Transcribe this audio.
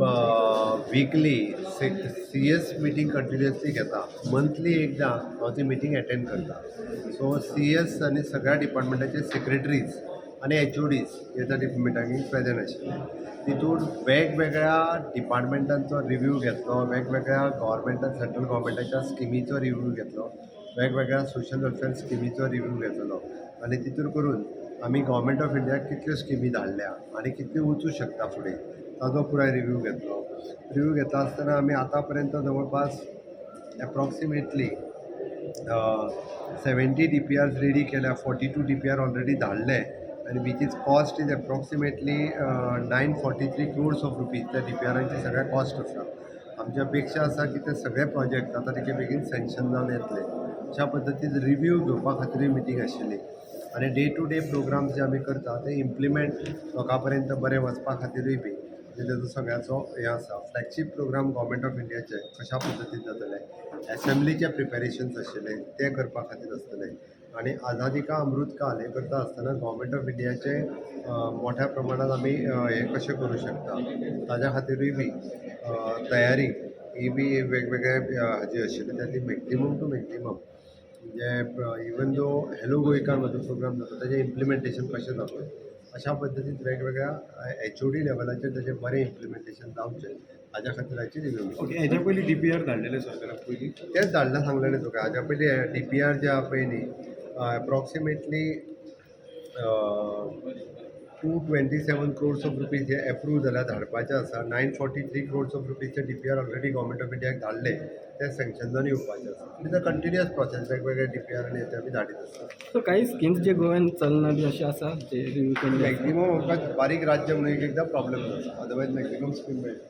विकली C S meeting continuously घेता. Monthly एकदां हांव ती मिटींग एटेंड करता. सो सी एस आनी सगळ्या डिपार्टमेंटाचे सेक्रेटरीज आनी एच ओ डीज हे त्या मिटिंगेक प्रेजेंट आशिल्ले. तितून वेगवेगळ्या डिपार्टमेंटांचो रिव्यू घेतलो, वेगवेगळ्या गव्हर्मेंटान सेंट्रल गव्हर्मेंटाच्या स्किमीचो रिव्यू घेतलो, वेगवेगळ्या सोशल वेलफेअर स्किमीचो रिव्यू घेतलो आनी तितून करून आमी गव्हर्मेंट ऑफ इंडियाक कितल्यो स्किमी धाडल्या आनी कितल्यो वचूं शकता फुडें ताजो पुराय रिव्यू घेतलो. रिव्यू घेता आसतना आमी आतां पर्यंत जवळपास एप्रॉक्सिमेटली 70 DPRs रेडी केल्या. 42 DPR ऑलरेडी धाडले आनी which is cost is approximately 943 crores of rupees. त्या DPRांची सगळ्या कॉस्ट आसा. आमची अपेक्षा आसा की ते सगळे प्रोजेक्ट आतां तेचे बेगीन सँक्शन जावन येतले. अशा पद्दतीन रिव्यू घेवपा खातीरूय मिटींग आशिल्ली आनी डे टू डे प्रोग्राम्स जे आमी करता ते इम्प्लिमेंट लोकां पर्यंत बरें वचपा खातीरूय बी तेजो सगळ्याचो हें आसा. फ्लॅगशीप प्रोग्राम गव्हर्मेंट ऑफ इंडियाचे कशा पद्दतीन जातले, एसेंब्लीचे प्रिपेरेशन्स आशिल्ले ते करपा खातीर आसतले आनी आझादी का अमृत काल हें करता आसतना गव्हर्मेंट ऑफ इंडियाचे मोठ्या प्रमाणात आमी हें कशें करूं शकता ताज्या खातीरूय बी तयारी ही बी वेगवेगळे हाजी आशिल्ली. तातूंत मॅक्झिमम टू मॅक्झिमम म्हणजे इवन दो हॅलो गोंयकार म्हजो प्रोग्राम जाता तेजें इम्प्लिमेंटेशन कशें जातलें अशा पद्दतीन वेगवेगळ्या एच ओ डी लेवलाचेर तेजें बरें इम्प्लिमेंटेशन जावचें हाज्या खातीराची रिव्यू. ओके, हेज्या पयलीं DPR धाडलेले सरकाराक पयलीं तेच धाडला सांगलेलें तुका. हाज्या पयलीं DPR जे आहा पळय न्ही एप्रॉक्सिमेटली 227 crores ऑफ रुपीज हे एप्रूव जाल्यार धाडपाचे आसा. 943 crores ऑफ रुपीजचे DPR ऑलरेडी गव्हर्मेंट ऑफ इंडियाक धाडले, ते सँक्शन जावन येवपाचे आसा. It is a continuous process. वेगवेगळे DPR आनी हेचे आमी धाडीत आसता. सो काही स्किम्स जे गोव्यान चलना बी अशें आसा जे रिव्यू केल्ले आसा? मॅक्झिमम आमकां बारीक राज्य म्हणून एकदां प्रॉब्लेम जाता. अदरवायज मॅक्झिमम स्कीम मेळटा.